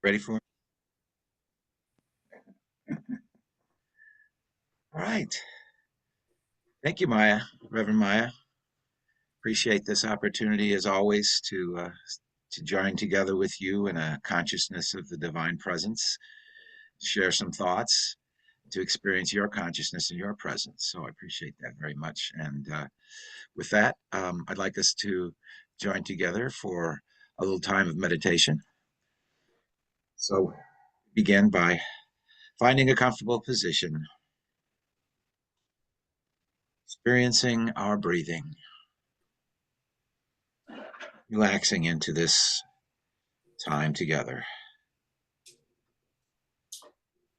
Ready for it? All right. Thank you, Maya, Reverend Maya. Appreciate this opportunity as always to join together with you in a consciousness of the divine presence, share some thoughts, to experience your consciousness and your presence. So I appreciate that very much. And with that, I'd like us to join together for a little time of meditation. So begin by finding a comfortable position, experiencing our breathing, relaxing into this time together.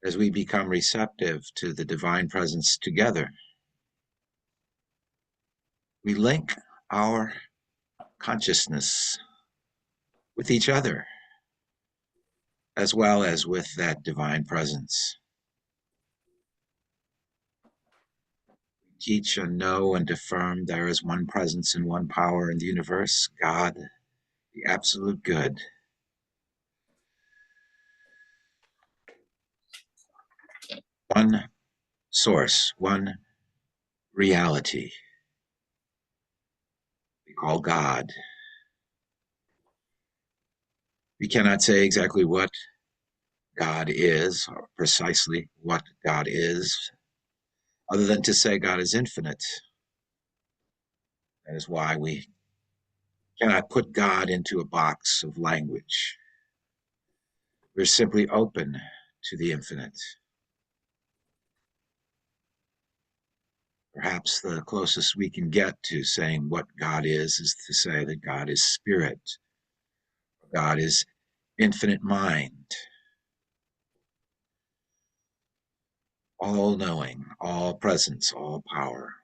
As we become receptive to the divine presence together, we link our consciousness with each other, as well as with that divine presence. We teach and know and affirm there is one presence and one power in the universe, God, the absolute good. One source, one reality we call God. We cannot say exactly what God is, or precisely what God is, other than to say God is infinite. That is why we cannot put God into a box of language. We're simply open to the infinite. Perhaps the closest we can get to saying what God is to say that God is spirit, God is infinite mind, all knowing, all presence, all power.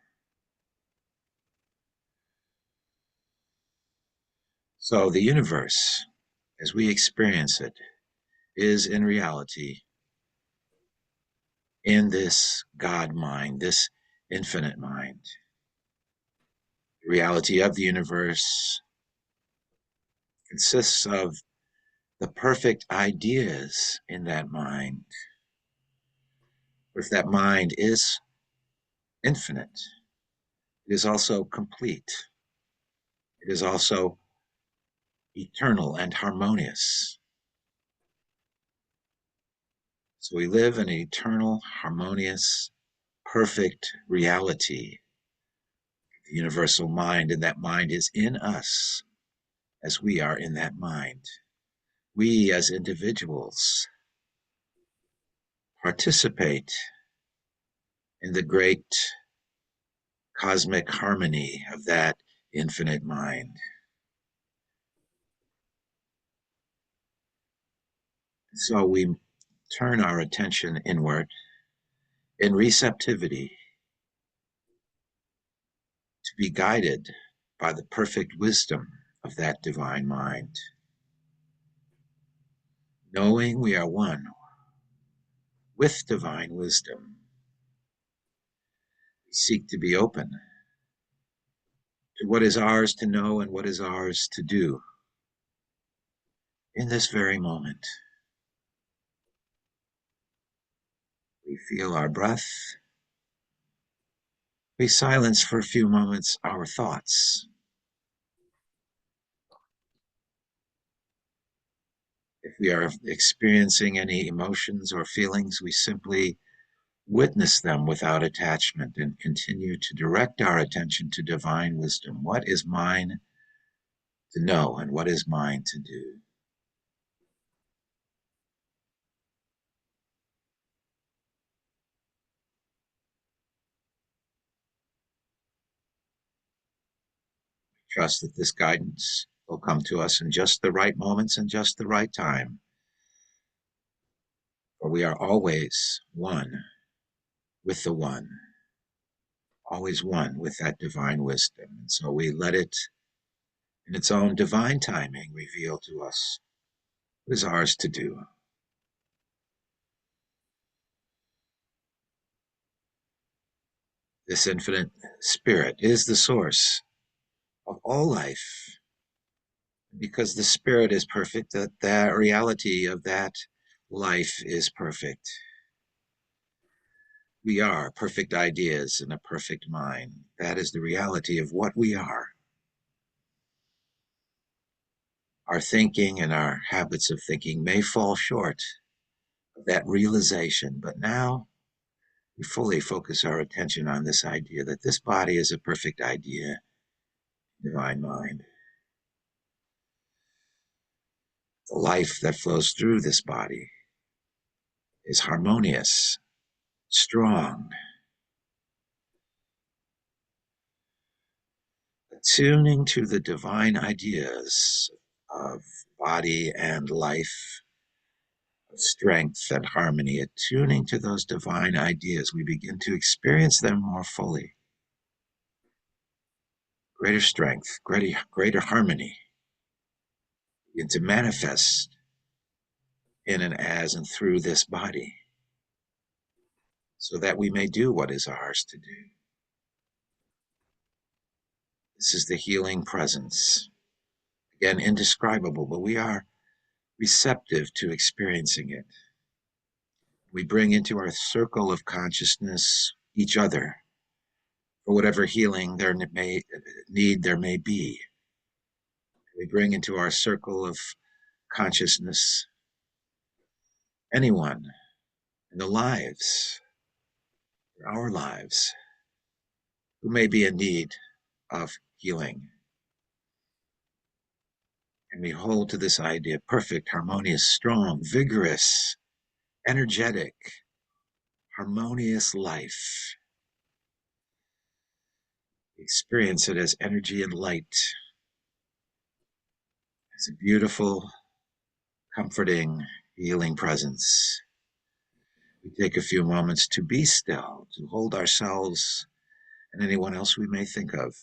So the universe, as we experience it, is in reality in this God mind, this infinite mind. The reality of the universe consists of the perfect ideas in that mind. If that mind is infinite, it is also complete. It is also eternal and harmonious. So we live in an eternal, harmonious, perfect reality, the universal mind, and that mind is in us as we are in that mind. We as individuals participate in the great cosmic harmony of that infinite mind. So we turn our attention inward in receptivity to be guided by the perfect wisdom of that divine mind. Knowing we are one with divine wisdom, we seek to be open to what is ours to know and what is ours to do in this very moment. We feel our breath. We silence for a few moments our thoughts. If we are experiencing any emotions or feelings, we simply witness them without attachment and continue to direct our attention to divine wisdom. What is mine to know and what is mine to do? Trust that this guidance will come to us in just the right moments and just the right time. For we are always one with the one, always one with that divine wisdom. And so we let it, in its own divine timing, reveal to us what is ours to do. This infinite spirit is the source of all life, Because the spirit is perfect, that reality of that life is perfect. We are perfect ideas in a perfect mind. That is the reality of what we are. Our thinking and our habits of thinking may fall short of that realization, but now we fully focus our attention on this idea that this body is a perfect idea, divine mind. The life that flows through this body is harmonious, strong, attuning to the divine ideas of body and life, of strength and harmony, attuning to those divine ideas, we begin to experience them more fully. Greater strength, greater harmony begin to manifest in and as and through this body so that we may do what is ours to do. This is the healing presence. Again, indescribable, but we are receptive to experiencing it. We bring into our circle of consciousness each other for whatever healing there may be. We bring into our circle of consciousness anyone in the lives, our lives, who may be in need of healing. And we hold to this idea: perfect, harmonious, strong, vigorous, energetic, harmonious life. Experience it as energy and light, as a beautiful, comforting, healing presence. We take a few moments to be still, to hold ourselves and anyone else we may think of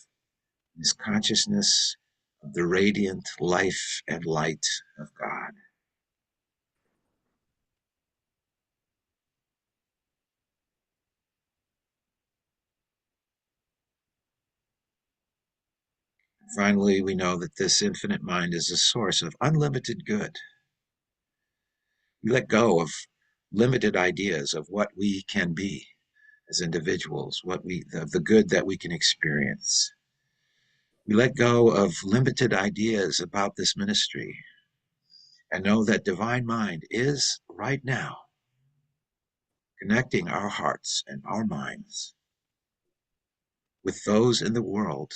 in this consciousness of the radiant life and light of God. Finally, we know that this infinite mind is a source of unlimited good. We let go of limited ideas of what we can be as individuals, the good that we can experience. We let go of limited ideas about this ministry and know that divine mind is right now connecting our hearts and our minds with those in the world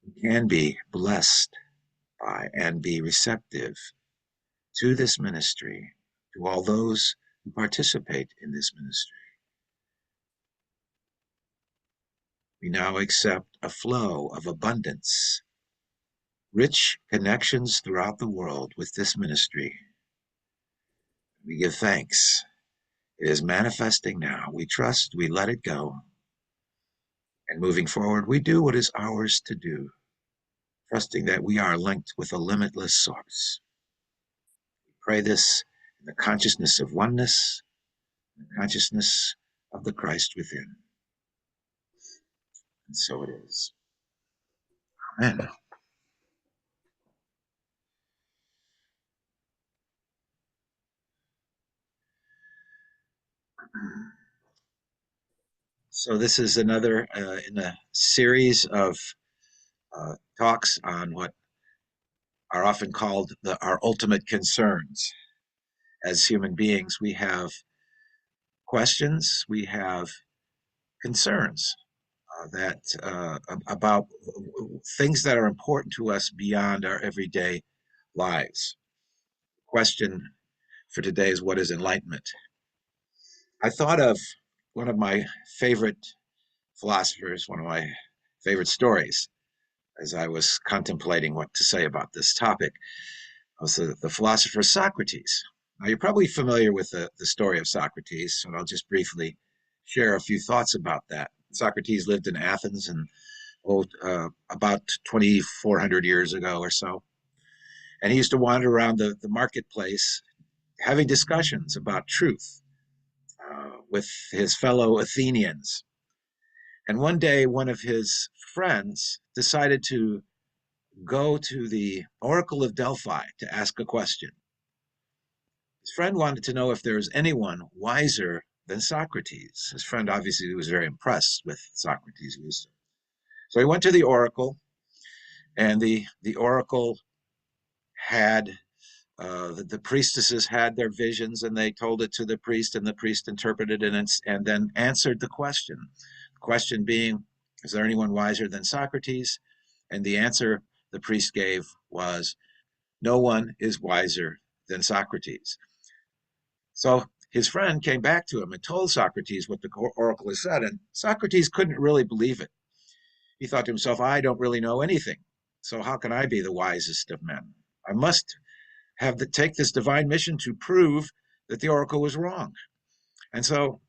who can be blessed by and be receptive to this ministry, to all those who participate in this ministry. We now accept a flow of abundance, rich connections throughout the world with this ministry. We give thanks. It is manifesting now. We trust, we let it go. And moving forward, we do what is ours to do, trusting that we are linked with a limitless source. We pray this in the consciousness of oneness, the consciousness of the Christ within. And so it is. Amen. So this is another in a series of talks on what are often called our ultimate concerns. As human beings, we have questions, we have concerns about things that are important to us beyond our everyday lives. Question for today is, what is enlightenment? I thought of one of my favorite philosophers, one of my favorite stories, as I was contemplating what to say about this topic, was the philosopher Socrates. Now, you're probably familiar with the story of Socrates, and I'll just briefly share a few thoughts about that. Socrates lived in Athens and about 2,400 years ago or so. And he used to wander around the marketplace having discussions about truth with his fellow Athenians. And one day, one of his friends decided to go to the Oracle of Delphi to ask a question. His friend wanted to know if there was anyone wiser than Socrates. His friend obviously was very impressed with Socrates' wisdom. So he went to the Oracle, and the Oracle had the priestesses had their visions, and they told it to the priest, and the priest interpreted it and then answered the question. The question being, is there anyone wiser than Socrates? And the answer the priest gave was, no one is wiser than Socrates. So his friend came back to him and told Socrates what the oracle had said, and Socrates couldn't really believe it. He thought to himself, I don't really know anything, so how can I be the wisest of men? I must take this divine mission to prove that the oracle was wrong. And so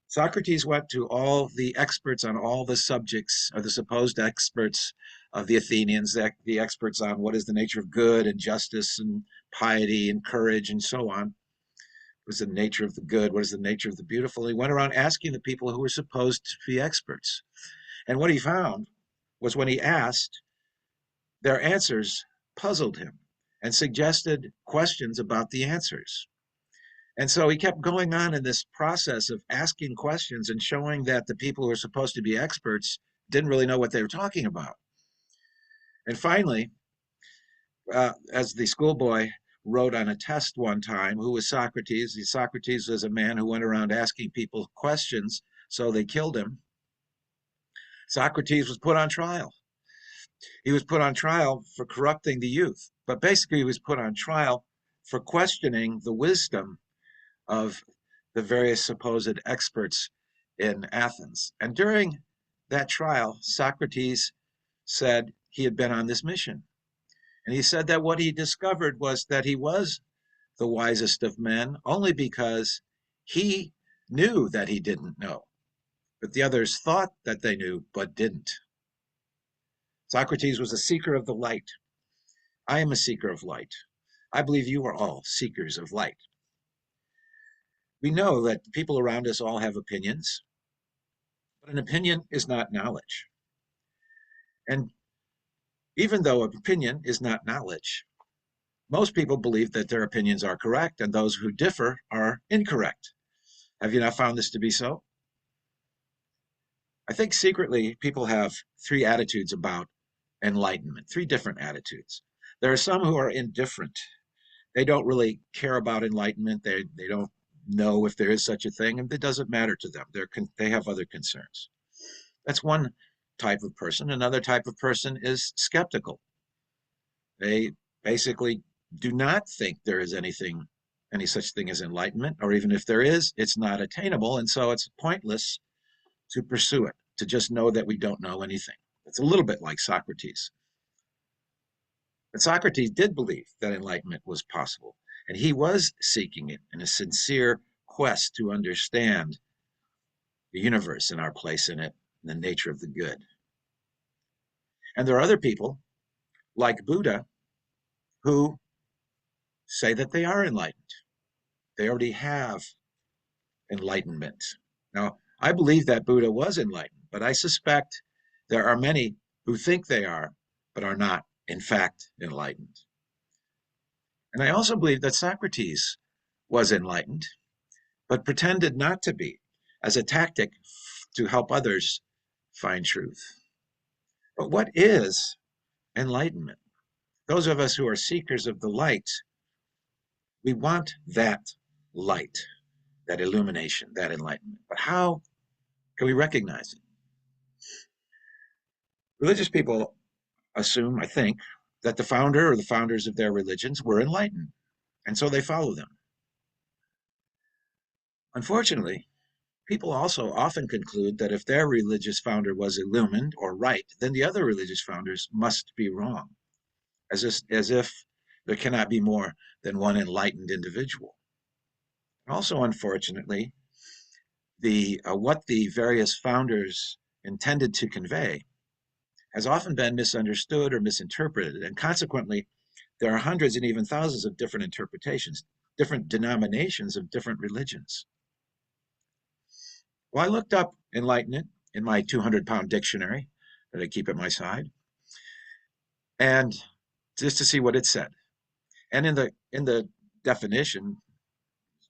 Socrates went to all the experts on all the subjects, or the supposed experts of the Athenians, the experts on what is the nature of good and justice and piety and courage and so on. What is the nature of the good? What is the nature of the beautiful? He went around asking the people who were supposed to be experts. And what he found was when he asked, their answers puzzled him and suggested questions about the answers. And so he kept going on in this process of asking questions and showing that the people who are supposed to be experts didn't really know what they were talking about. And finally, as the schoolboy wrote on a test one time, who was Socrates? Socrates was a man who went around asking people questions, so they killed him. Socrates was put on trial. He was put on trial for corrupting the youth, but basically he was put on trial for questioning the wisdom of the various supposed experts in Athens. And during that trial, Socrates said he had been on this mission. And he said that what he discovered was that he was the wisest of men only because he knew that he didn't know, but the others thought that they knew but didn't. Socrates was a seeker of the light. I am a seeker of light. I believe you are all seekers of light. We know that people around us all have opinions, but an opinion is not knowledge. And even though an opinion is not knowledge, most people believe that their opinions are correct and those who differ are incorrect. Have you not found this to be so? I think secretly people have three attitudes about enlightenment, three different attitudes. There are some who are indifferent. They don't really care about enlightenment. They don't know if there is such a thing, and it doesn't matter to them. They have other concerns. That's one type of person. Another type of person is skeptical. They basically do not think there is any such thing as enlightenment, or even if there is, it's not attainable, and so it's pointless to pursue it, to just know that we don't know anything. It's a little bit like Socrates. But Socrates did believe that enlightenment was possible, and he was seeking it in a sincere quest to understand the universe and our place in it, and the nature of the good. And there are other people, like Buddha, who say that they are enlightened. They already have enlightenment. Now, I believe that Buddha was enlightened, but I suspect there are many who think they are, but are not, in fact, enlightened. And I also believe that Socrates was enlightened, but pretended not to be as a tactic to help others find truth. But what is enlightenment? Those of us who are seekers of the light, we want that light, that illumination, that enlightenment. But how can we recognize it? Religious people assume, I think, that the founder or the founders of their religions were enlightened, and so they follow them. Unfortunately, people also often conclude that if their religious founder was illumined or right, then the other religious founders must be wrong, as if there cannot be more than one enlightened individual. Also, unfortunately, what the various founders intended to convey has often been misunderstood or misinterpreted, and consequently, there are hundreds and even thousands of different interpretations, different denominations of different religions. Well, I looked up enlightenment in my 200-pound dictionary that I keep at my side, and just to see what it said. And in the definition,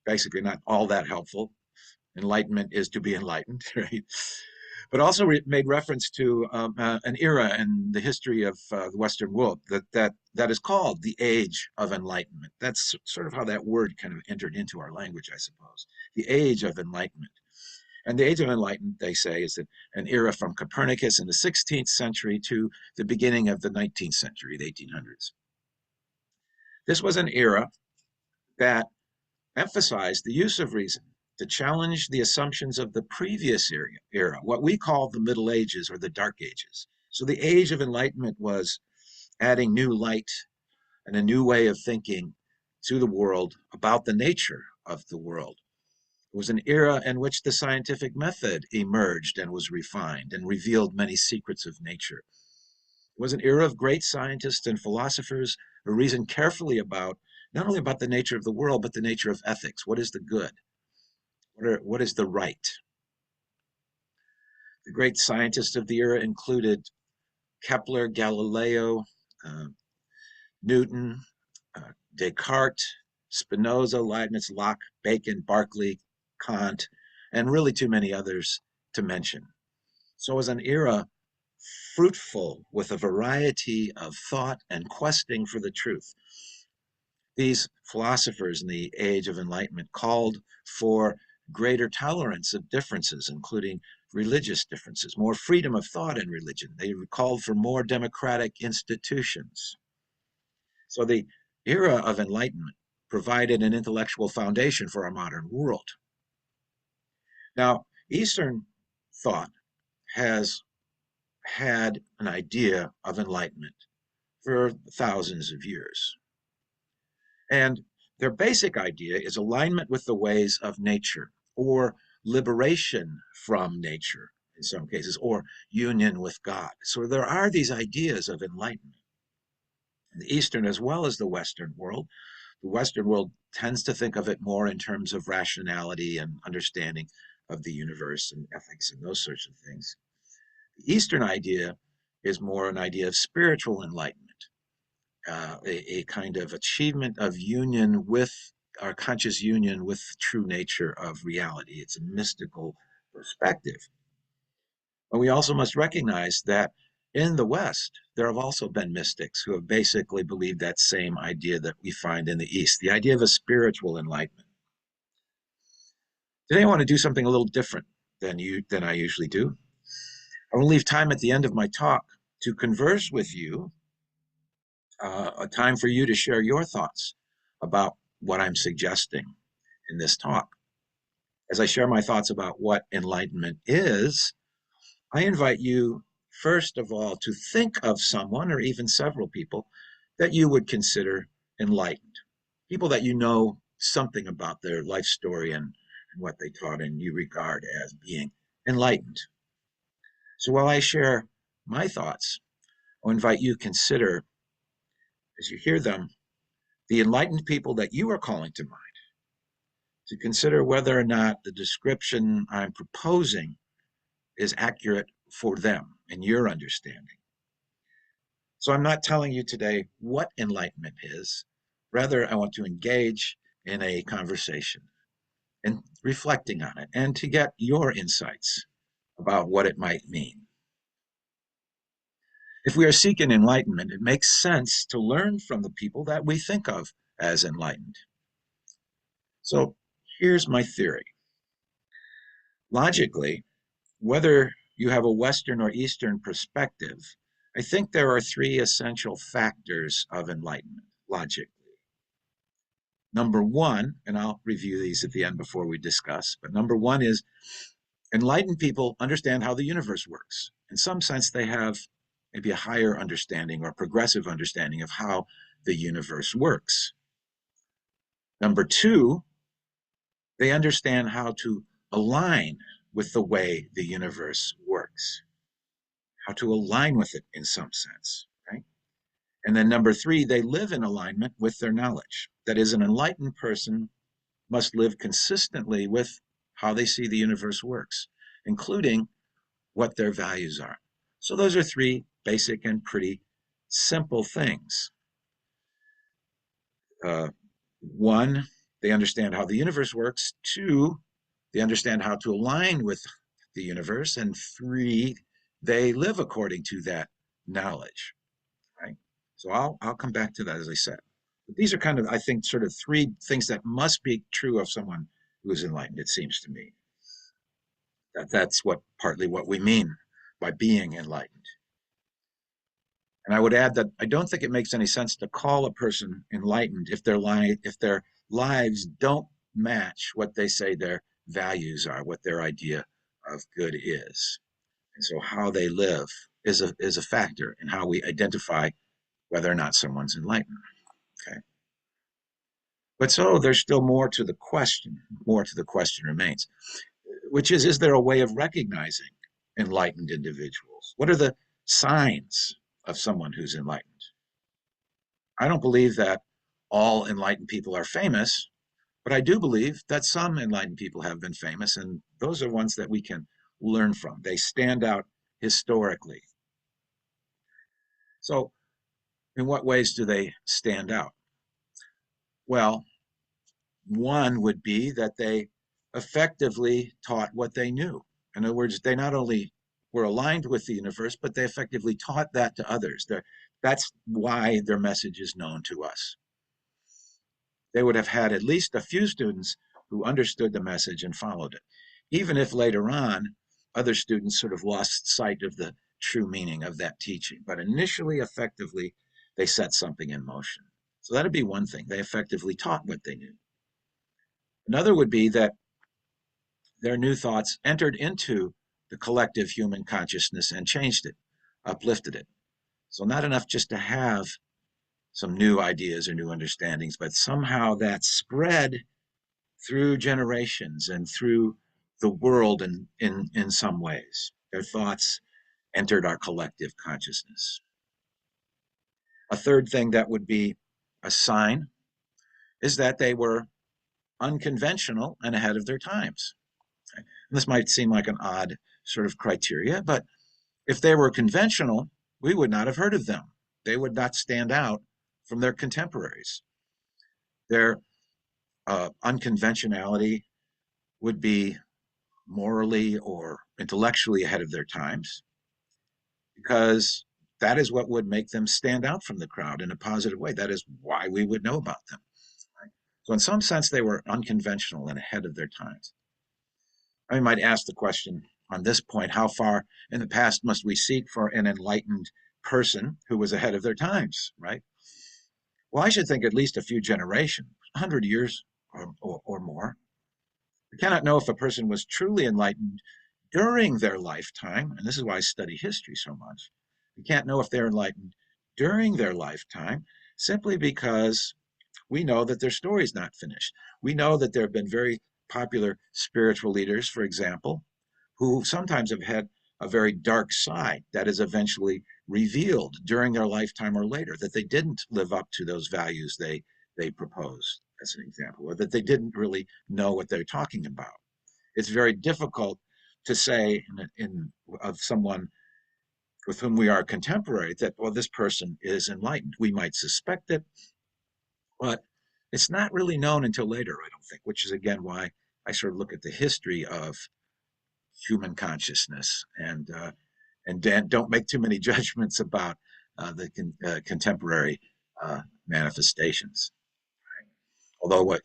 basically not all that helpful. Enlightenment is to be enlightened, right? But also made reference to an era in the history of the Western world that is called the Age of Enlightenment. That's sort of how that word kind of entered into our language, I suppose. The Age of Enlightenment. And the Age of Enlightenment, they say, is an era from Copernicus in the 16th century to the beginning of the 19th century, the 1800s. This was an era that emphasized the use of reason to challenge the assumptions of the previous era, what we call the Middle Ages or the Dark Ages. So the Age of Enlightenment was adding new light and a new way of thinking to the world about the nature of the world. It was an era in which the scientific method emerged and was refined and revealed many secrets of nature. It was an era of great scientists and philosophers who reasoned carefully about not only about the nature of the world, but the nature of ethics. What is the good? What is the right? The great scientists of the era included Kepler, Galileo, uh, Newton, Descartes, Spinoza, Leibniz, Locke, Bacon, Berkeley, Kant, and really too many others to mention. So it was an era fruitful with a variety of thought and questing for the truth. These philosophers in the Age of Enlightenment called for greater tolerance of differences, including religious differences, more freedom of thought in religion. They called for more democratic institutions. So the era of enlightenment provided an intellectual foundation for our modern world. Now, Eastern thought has had an idea of enlightenment for thousands of years. And their basic idea is alignment with the ways of nature, or liberation from nature in some cases, or union with God. So there are these ideas of enlightenment in the Eastern as well as the Western world. The Western world tends to think of it more in terms of rationality and understanding of the universe and ethics and those sorts of things. The Eastern idea is more an idea of spiritual enlightenment, a kind of achievement of union with our conscious union with the true nature of reality. It's a mystical perspective. But we also must recognize that in the West, there have also been mystics who have basically believed that same idea that we find in the East, the idea of a spiritual enlightenment. Today, I want to do something a little different than I usually do. I will leave time at the end of my talk to converse with you, a time for you to share your thoughts about what I'm suggesting in this talk. As I share my thoughts about what enlightenment is, I invite you, first of all, to think of someone or even several people that you would consider enlightened, people that you know something about their life story and what they taught and you regard as being enlightened. So while I share my thoughts, I'll invite you to consider, as you hear them, the enlightened people that you are calling to mind, to consider whether or not the description I'm proposing is accurate for them and your understanding. So I'm not telling you today what enlightenment is. Rather, I want to engage in a conversation and reflecting on it and to get your insights about what it might mean. If we are seeking enlightenment, it makes sense to learn from the people that we think of as enlightened. So here's my theory. Logically, whether you have a Western or Eastern perspective, I think there are three essential factors of enlightenment, logically. Number one, and I'll review these at the end before we discuss, but number one is enlightened people understand how the universe works. In some sense, they have maybe a higher understanding or progressive understanding of how the universe works. Number two, they understand how to align with the way the universe works, how to align with it in some sense, right? And then number three, they live in alignment with their knowledge. That is, an enlightened person must live consistently with how they see the universe works, including what their values are. So those are three basic and pretty simple things. Uh, One, they understand how the universe works. Two, they understand how to align with the universe. And three, they live according to that knowledge, right? So I'll come back to that, as I said. But these are kind of, I think, sort of three things that must be true of someone who is enlightened, it seems to me. That's what partly what we mean by being enlightened. And I would add that I don't think it makes any sense to call a person enlightened if their lives don't match what they say their values are, what their idea of good is. And so how they live is a factor in how we identify whether or not someone's enlightened. Okay. But so there's still more to the question. More to the question remains, which is there a way of recognizing enlightened individuals? What are the signs of someone who's enlightened? I don't believe that all enlightened people are famous, but I do believe that some enlightened people have been famous, and those are ones that we can learn from. They stand out historically. So, in what ways do they stand out? Well, one would be that they effectively taught what they knew. In other words, they not only were aligned with the universe, but they effectively taught that to others. That's why their message is known to us. They would have had at least a few students who understood the message and followed it, even if later on other students sort of lost sight of the true meaning of that teaching. But initially, effectively, they set something in motion. So that'd be one thing. They effectively taught what they knew. Another would be that their new thoughts entered into the collective human consciousness and changed it, uplifted it. So, not enough just to have some new ideas or new understandings, but somehow that spread through generations and through the world in some ways. Their thoughts entered our collective consciousness. A third thing that would be a sign is that they were unconventional and ahead of their times. And this might seem like an odd sort of criteria, but if they were conventional, we would not have heard of them. They would not stand out from their contemporaries. Their unconventionality would be morally or intellectually ahead of their times because that is what would make them stand out from the crowd in a positive way. That is why we would know about them. Right? So, in some sense, they were unconventional and ahead of their times. I might ask the question on this point, how far in the past must we seek for an enlightened person who was ahead of their times, right? Well, I should think at least a few generations, 100 years or more. We cannot know if a person was truly enlightened during their lifetime, and this is why I study history so much. We can't know if they're enlightened during their lifetime simply because we know that their story is not finished. We know that there have been very popular spiritual leaders, for example, who sometimes have had a very dark side that is eventually revealed during their lifetime or later, that they didn't live up to those values they proposed, as an example, or that they didn't really know what they're talking about. It's very difficult to say of someone with whom we are contemporary that, well, this person is enlightened. We might suspect it, but it's not really known until later, I don't think, which is again why I sort of look at the history of human consciousness and don't make too many judgments about the contemporary manifestations. Although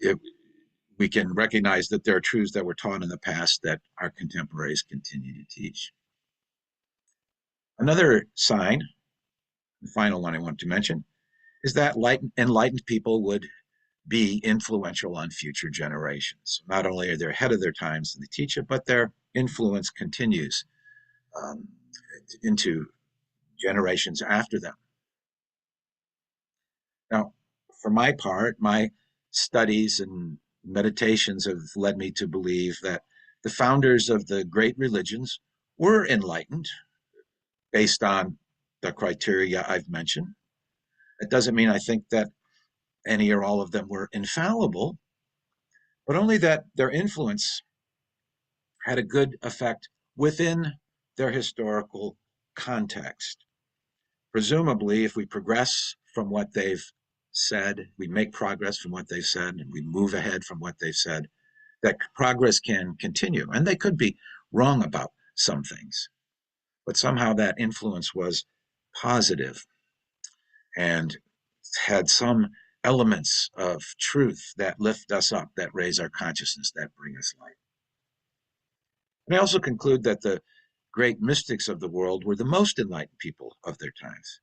we can recognize that there are truths that were taught in the past that our contemporaries continue to teach. Another sign, the final one I want to mention, is that enlightened people would be influential on future generations. Not only are they ahead of their times and they teach it, but their influence continues um, into generations after them. Now, for my part, my studies and meditations have led me to believe that the founders of the great religions were enlightened based on the criteria I've mentioned. It doesn't mean I think that any or all of them were infallible, but only that their influence had a good effect within their historical context. presumably, if we progress from what they've said, we make progress from what they've said, and we move ahead from what they've said, that progress can continue. And they could be wrong about some things, but somehow that influence was positive and had some elements of truth that lift us up, that raise our consciousness, that bring us light. And I also conclude that the great mystics of the world were the most enlightened people of their times,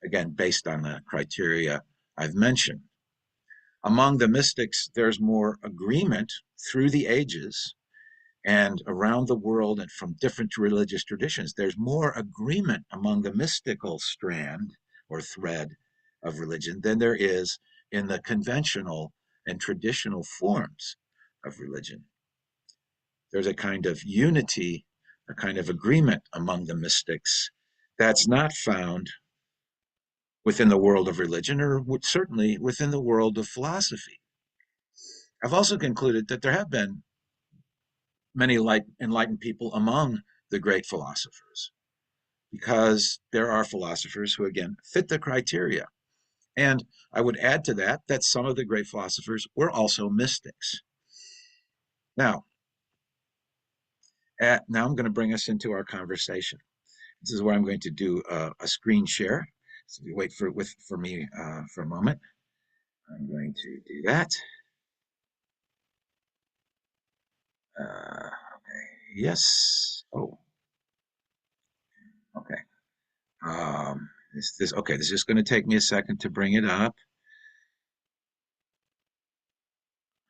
again, based on the criteria I've mentioned. Among the mystics, there's more agreement through the ages and around the world and from different religious traditions. There's more agreement among the mystical strand or thread of religion than there is in the conventional and traditional forms of religion. There's a kind of unity, a kind of agreement among the mystics that's not found within the world of religion or certainly within the world of philosophy. I've also concluded that there have been many enlightened people among the great philosophers because there are philosophers who, again, fit the criteria. And I would add to that that some of the great philosophers were also mystics. Now, now I'm going to bring us into our conversation. This is where I'm going to do a screen share. So if you wait for me for a moment, I'm going to do that. Okay. Yes. Oh. Okay. Okay. This is just going to take me a second to bring it up.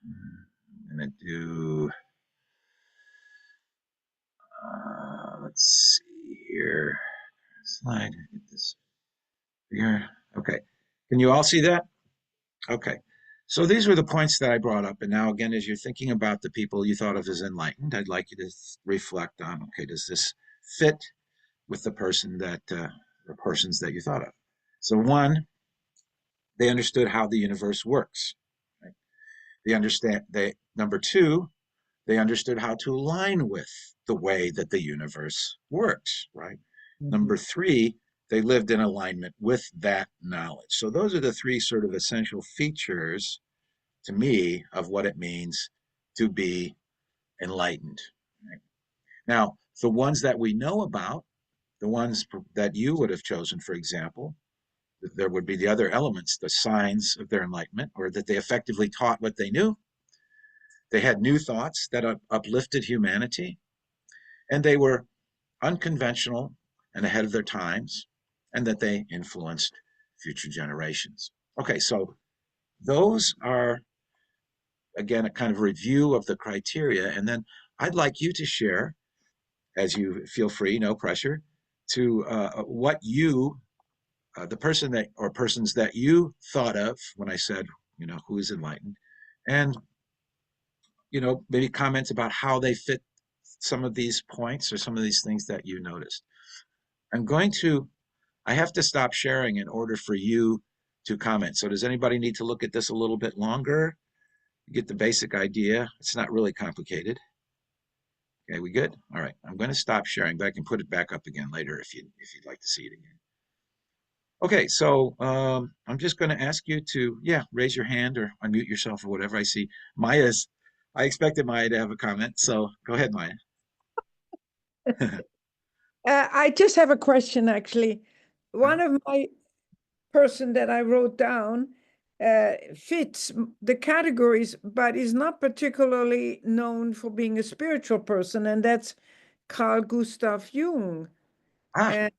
I'm going to do. Let's see here. Slide. Get this here. Okay. Can you all see that? Okay. So these were the points that I brought up. And now, again, as you're thinking about the people you thought of as enlightened, I'd like you to reflect on, okay, does this fit with the person that, or persons that you thought of? So one, they understood how the universe works. Right? Number two, they understood how to align with the way that the universe works, right? Mm-hmm. Number three, they lived in alignment with that knowledge. So those are the three sort of essential features to me of what it means to be enlightened. Right? Now, the ones that we know about, the ones that you would have chosen, for example, there would be the other elements, the signs of their enlightenment, or that they effectively taught what they knew. They had new thoughts that uplifted humanity, and they were unconventional and ahead of their times, and that they influenced future generations. Okay, so those are, again, a kind of review of the criteria. And then I'd like you to share, as you feel free, no pressure, to what you, the person that, or persons that you thought of when I said, who is enlightened, and, maybe comments about how they fit some of these points or some of these things that you noticed. I have to stop sharing in order for you to comment. So does anybody need to look at this a little bit longer? You get the basic idea. It's not really complicated. Okay, we good? All right. I'm going to stop sharing, but I can put it back up again later if you'd like to see it again. Okay, so I'm just going to ask you to, raise your hand or unmute yourself or whatever. I see I expected Maya to have a comment, so go ahead, Maya. I just have a question, actually. One of my person that I wrote down fits the categories, but is not particularly known for being a spiritual person, and that's Carl Gustav Jung. And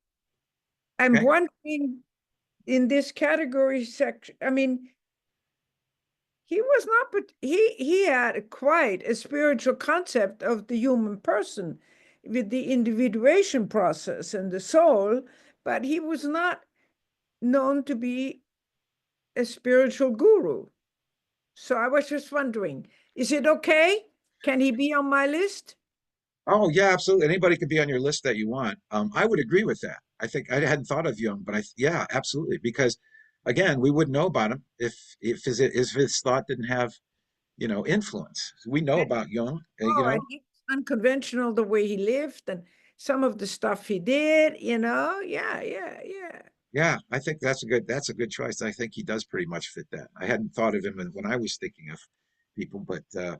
I'm okay. wondering, in this category section, I mean, he was not, but he had quite a spiritual concept of the human person with the individuation process and the soul, but he was not known to be a spiritual guru. So I was just wondering, is it okay? Can he be on my list? Oh, yeah, absolutely. Anybody could be on your list that you want. I would agree with that. I think I hadn't thought of Jung, but yeah, absolutely. Because again, we wouldn't know about him if his thought didn't have, influence. We know about Jung, And he was unconventional the way he lived and some of the stuff he did, Yeah, yeah, yeah. Yeah, I think that's a good choice. I think he does pretty much fit that. I hadn't thought of him when I was thinking of people, but that,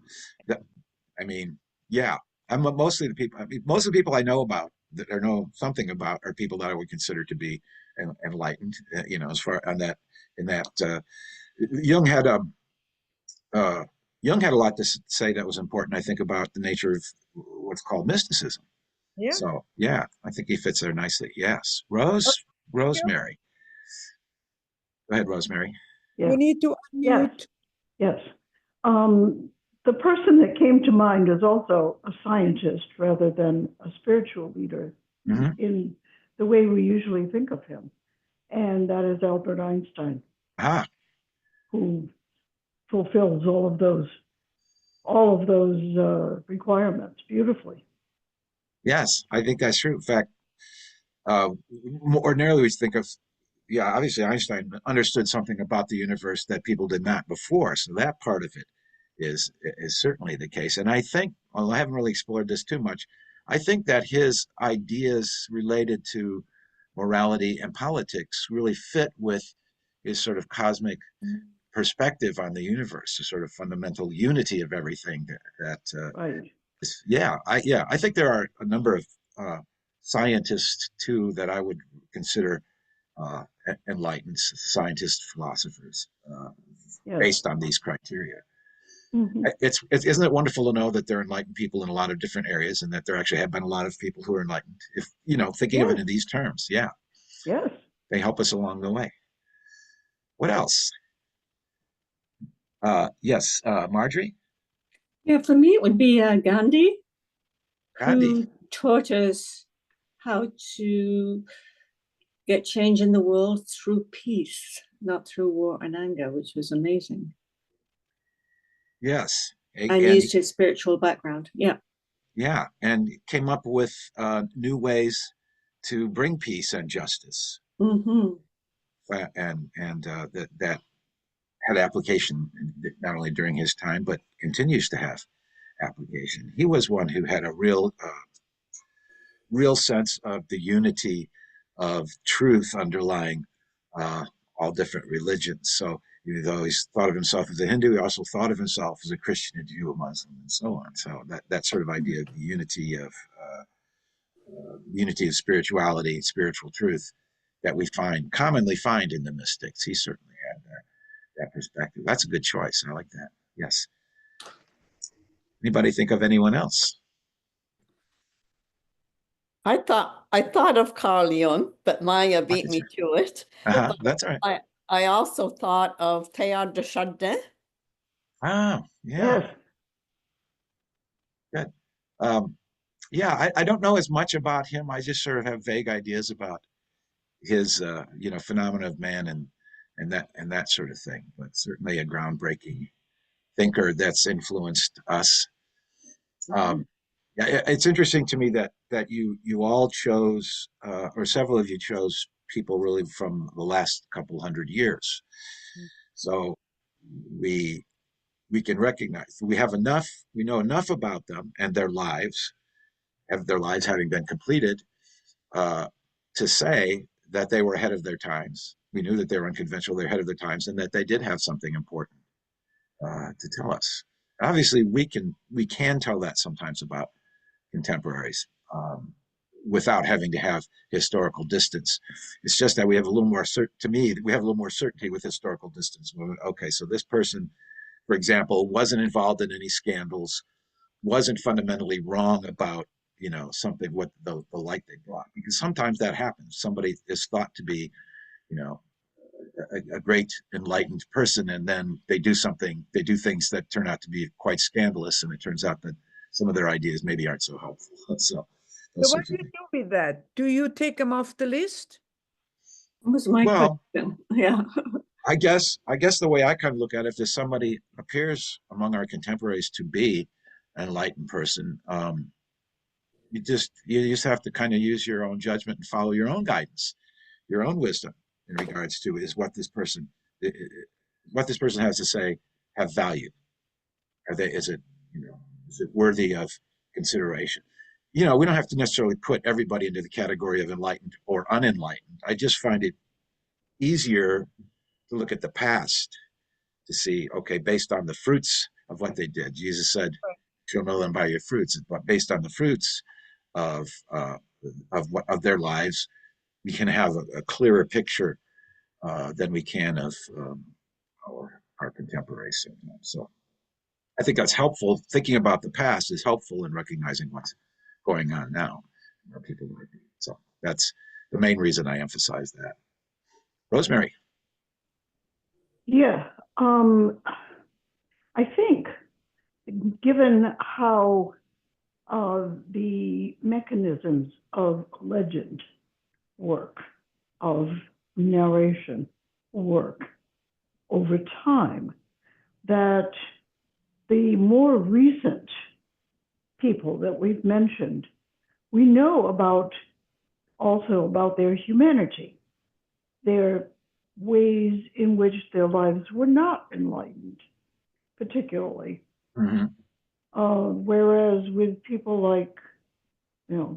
I mean, yeah, I'm mostly the people. I mean, most of the people I know about that or know something about are people that I would consider to be enlightened. As far on that in that Jung had a uh, Jung had a lot to say that was important. I think about the nature of what's called mysticism. Yeah. So yeah, I think he fits there nicely. Yes, Okay. Rosemary. Go ahead, Rosemary. You Yeah. need to Yes. unmute. Yes. Um, the person that came to mind is also a scientist rather than a spiritual leader Hmm. in the way we usually think of him, and that is Albert Einstein, Ah, who fulfills all of those requirements beautifully. yes, I think that's true. In fact, uh, ordinarily we think of, yeah, obviously Einstein understood something about the universe that people did not before. So that part of it is certainly the case. And I think, although I haven't really explored this too much, I think that his ideas related to morality and politics really fit with his sort of cosmic perspective on the universe, the sort of fundamental unity of everything that Right. I think there are a number of uh, scientists too that I would consider enlightened scientists, philosophers, Yes. based on these criteria. Mm-hmm. Isn't it wonderful to know that there are enlightened people in a lot of different areas, and that there actually have been a lot of people who are enlightened. If thinking of it Yes. in these terms, yeah, Yes. they help us along the way. What else? Yes, Marjorie, Yeah, for me, it would be Gandhi, Gandhi. who taught us how to get change in the world through peace, not through war and anger, which was amazing. Yes, And and used his spiritual background. Yeah. yeah, and came up with new ways to bring peace and justice, Mm-hmm. and that had application not only during his time but continues to have application. He was one who had a real sense of the unity of truth underlying all different religions. So even though he thought of himself as a Hindu, he also thought of himself as a Christian, a Jew, a Muslim, and so on. So that sort of idea of the unity of spirituality, spiritual truth that we commonly find in the mystics. He certainly had that perspective. That's a good choice. I like that. Yes. Anybody think of anyone else? I thought of Carl Jung, but Maya beat me to it. But That's all right. I also thought of Teilhard de Chardin. Ah, yeah, Yes. good. Um, yeah, I don't know as much about him. I just sort of have vague ideas about his, phenomena of man and that sort of thing. But certainly a groundbreaking thinker that's influenced us. Mm-hmm. Um, yeah, it's interesting to me that you all chose, or several of you chose people really from the last couple hundred years. So we we can recognize we know enough about them and their lives having been completed, uh, to say that they were ahead of their times. We knew that they were unconventional, they're ahead of their times, and that they did have something important to tell us. Obviously, we can tell that sometimes about contemporaries, without having to have historical distance. It's just that we have a little more to me, we have a little more certainty with historical distance. Okay, so this person, for example, wasn't involved in any scandals, wasn't fundamentally wrong about something, what the light they brought, because sometimes that happens. Somebody is thought to be you know a great enlightened person, and then they do things that turn out to be quite scandalous, and it turns out that some of their ideas maybe aren't so helpful. So So those what sorts do of you things. do with that? Do you take them off the list? That was my Well, question. Yeah. I guess the way I kind of look at it, if somebody appears among our contemporaries to be an enlightened person, you just have to kind of use your own judgment and follow your own guidance, your own wisdom in regards to, is what this person has to say have value? Are they is it worthy of consideration? We don't have to necessarily put everybody into the category of enlightened or unenlightened. I just find it easier to look at the past to see, okay, based on the fruits of what they did. Jesus said, "You'll know them by your fruits." But based on the fruits of of their lives, we can have a clearer picture than we can of our contemporaries sometimes. So I think that's helpful. Thinking about the past is helpful in recognizing what's going on now, where people might be. So that's the main reason I emphasize that. Rosemary. Yeah. I think given how the mechanisms of legend work, of narration work over time, that the more recent people that we've mentioned, we know also about their humanity, their ways in which their lives were not enlightened, particularly. Mm-hmm. Whereas with people like,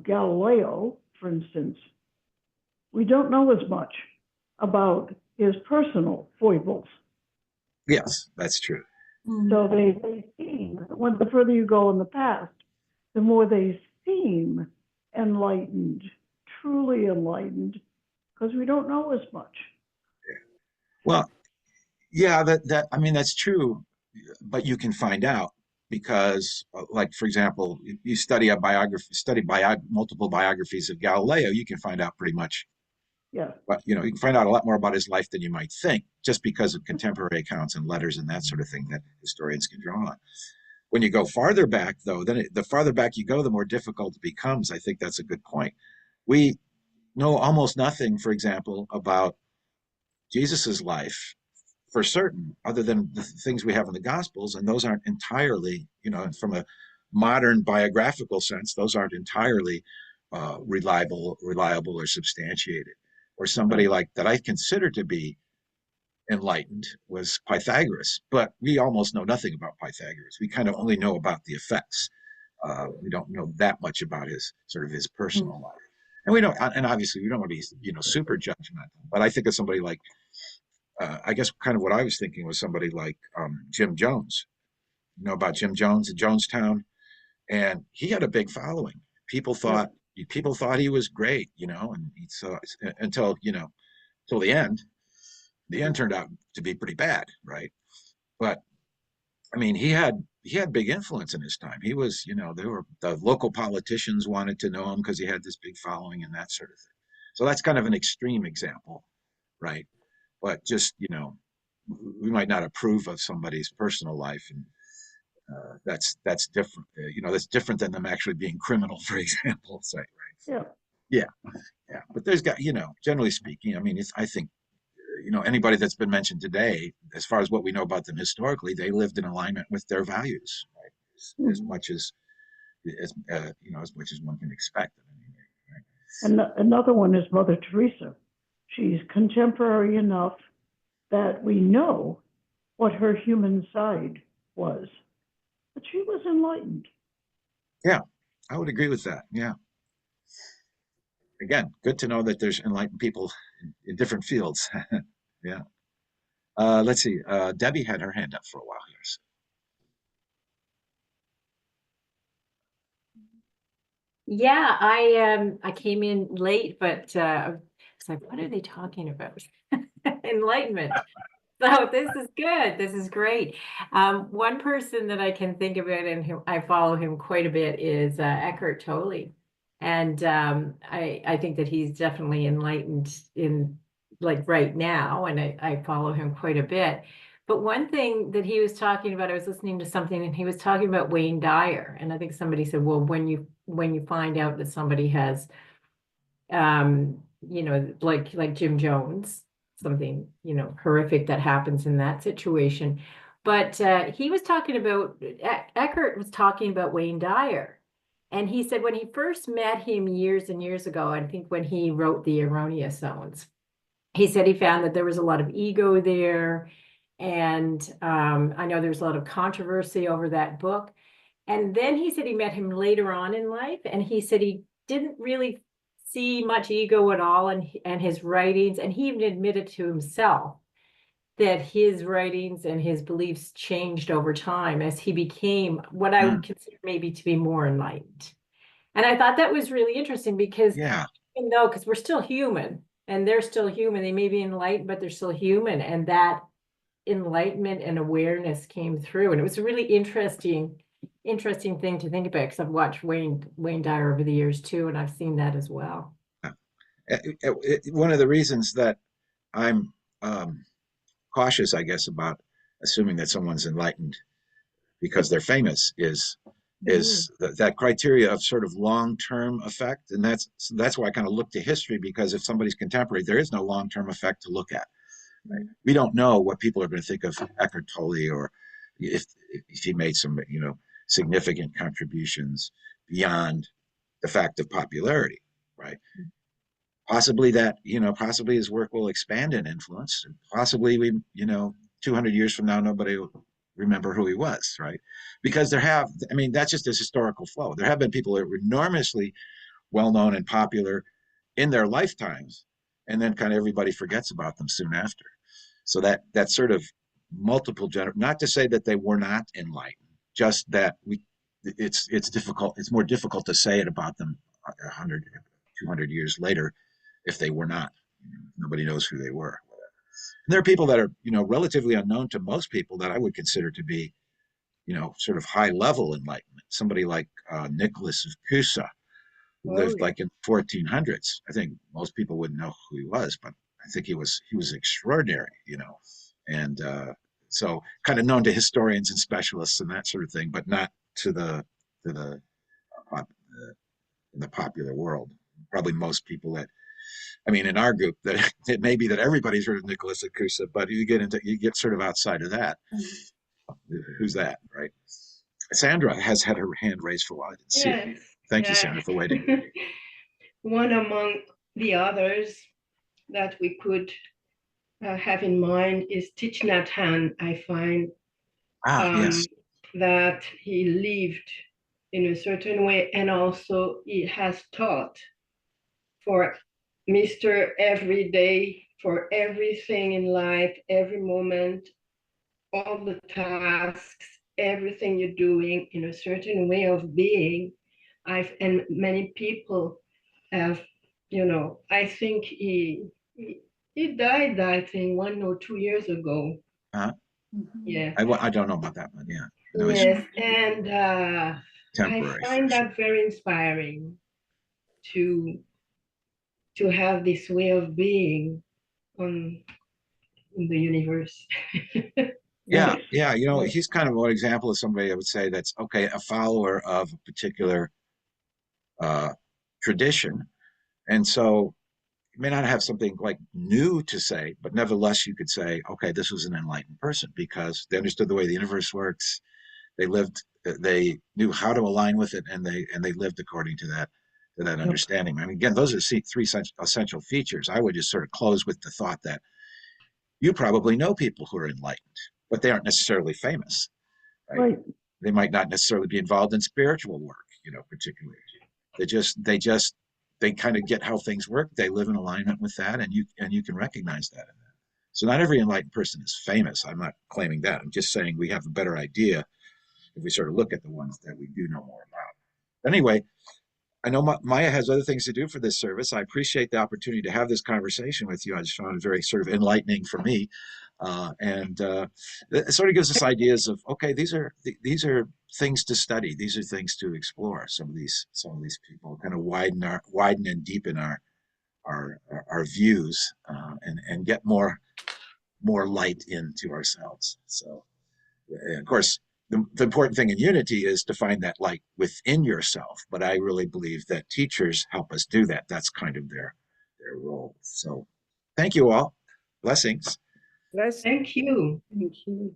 Galileo, for instance, we don't know as much about his personal foibles. Yes, that's true. So they seem, when the further you go in the past, the more they seem enlightened, truly enlightened, because we don't know as much. Well, yeah, that I mean that's true, but you can find out because, like for example, you study a biography, multiple biographies of Galileo, you can find out pretty much. Yeah. But you can find out a lot more about his life than you might think, just because of contemporary accounts and letters and that sort of thing that historians can draw on. When you go farther back, though, then the farther back you go, the more difficult it becomes. I think that's a good point. We know almost nothing, for example, about Jesus's life for certain, other than the things we have in the Gospels, and those aren't entirely, from a modern biographical sense, those aren't entirely reliable or substantiated. Or somebody like that I consider to be enlightened was Pythagoras, but we almost know nothing about Pythagoras. We kind of only know about the effects. We don't know that much about his personal life, and we don't, and obviously we don't want to be super judgmental. But I think of somebody like I guess kind of what I was thinking was somebody like Jim Jones. You know about Jim Jones in Jonestown, and he had a big following. People thought he was great, and he saw until till the end. The end turned out to be pretty bad, right? But I mean, he had big influence in his time. He was, there were the local politicians wanted to know him because he had this big following and that sort of thing. So that's kind of an extreme example, right? But just we might not approve of somebody's personal life, and that's different. That's different than them actually being criminal, for example. Say, right? Yeah. Yeah, yeah. But there's got, generally speaking, I mean, I think, anybody that's been mentioned today, as far as what we know about them historically, they lived in alignment with their values, right? As much as much as one can expect. I mean, right? And another one is Mother Teresa. She's contemporary enough that we know what her human side was, but she was enlightened. Yeah, I would agree with that. Yeah. Again, good to know that there's enlightened people in different fields. Yeah. Let's see. Debbie had her hand up for a while here. So. Yeah, I came in late, but I was like, what are they talking about? Enlightenment. So this is good. This is great. One person that I can think about and who I follow him quite a bit is Eckhart Tolle. And I think that he's definitely enlightened in like right now, and I follow him quite a bit. But one thing that he was talking about, I was listening to something and he was talking about Wayne Dyer. And I think somebody said, well, when you find out that somebody has like Jim Jones, something, horrific that happens in that situation. But he was talking about, Eckhart was talking about Wayne Dyer. And he said when he first met him years and years ago, I think when he wrote the Erroneous Zones, he said he found that there was a lot of ego there. And I know there's a lot of controversy over that book. And then he said he met him later on in life, and he said he didn't really see much ego at all and his writings, and he even admitted to himself that his writings and his beliefs changed over time as he became what I would consider maybe to be more enlightened. And I thought that was really interesting because Yeah. even though, because we're still human and they're still human, they may be enlightened, but they're still human. And that enlightenment and awareness came through. And it was a really interesting thing to think about because I've watched Wayne Dyer over the years too, and I've seen that as well. One of the reasons that I'm cautious, I guess, about assuming that someone's enlightened because they're famous is that criteria of sort of long-term effect, and that's why I kind of look to history, because if somebody's contemporary, there is no long-term effect to look at. Right? We don't know what people are going to think of Eckhart Tolle, or if he made some significant contributions beyond the fact of popularity, right? Possibly possibly his work will expand in influence. Possibly 200 years from now, nobody will remember who he was, right? Because that's just this historical flow. There have been people that were enormously well-known and popular in their lifetimes, and then kind of everybody forgets about them soon after. So that sort of not to say that they were not enlightened, just that it's difficult. It's more difficult to say it about them 100, 200 years later if they were not. Nobody knows who they were. And there are people that are, relatively unknown to most people that I would consider to be, sort of high level enlightenment. Somebody like Nicholas of Cusa, who lived like in 1400s. I think most people wouldn't know who he was, but I think he was extraordinary, and so kind of known to historians and specialists and that sort of thing, but not to the in the popular world. Probably most people in our group, that it may be that everybody's heard of Nicholas of Cusa, but you get sort of outside of that. Who's that, right? Sandra has had her hand raised for a while. I didn't see it. Thank you, Sandra, for waiting. One among the others that we could have in mind is Thich Nhat Hanh. I find yes, that he lived in a certain way, and also he has taught for Mr. Everyday, for everything in life, every moment, all the tasks, everything you're doing in a certain way of being. And many people have, I think he died, I think 1 or 2 years ago. Yeah. I don't know about that, but yeah. Yes, and Temporary. I find that very inspiring to have this way of being in the universe. Yeah. He's kind of one example of somebody I would say that's a follower of a particular tradition, and so you may not have something like new to say, but nevertheless you could say, okay, this was an enlightened person because they understood the way the universe works. They knew how to align with it, and they lived according to that understanding. Again, those are three essential features. I would just sort of close with the thought that you probably know people who are enlightened, but they aren't necessarily famous, right? They might not necessarily be involved in spiritual work, particularly. They kind of get how things work. They live in alignment with that, and you can recognize that in that. So not every enlightened person is famous. I'm not claiming that. I'm just saying we have a better idea if we sort of look at the ones that we do know more about. Anyway, I know Maya has other things to do for this service. I appreciate the opportunity to have this conversation with you. I just found it very sort of enlightening for me. And it sort of gives us ideas of, okay, these are things to study. These are things to explore. Some of these people kind of widen and deepen our views, and get more light into ourselves. So, of course, the important thing in unity is to find that light within yourself. But I really believe that teachers help us do that. That's kind of their role. So thank you all. Blessings. Thank you. Thank you.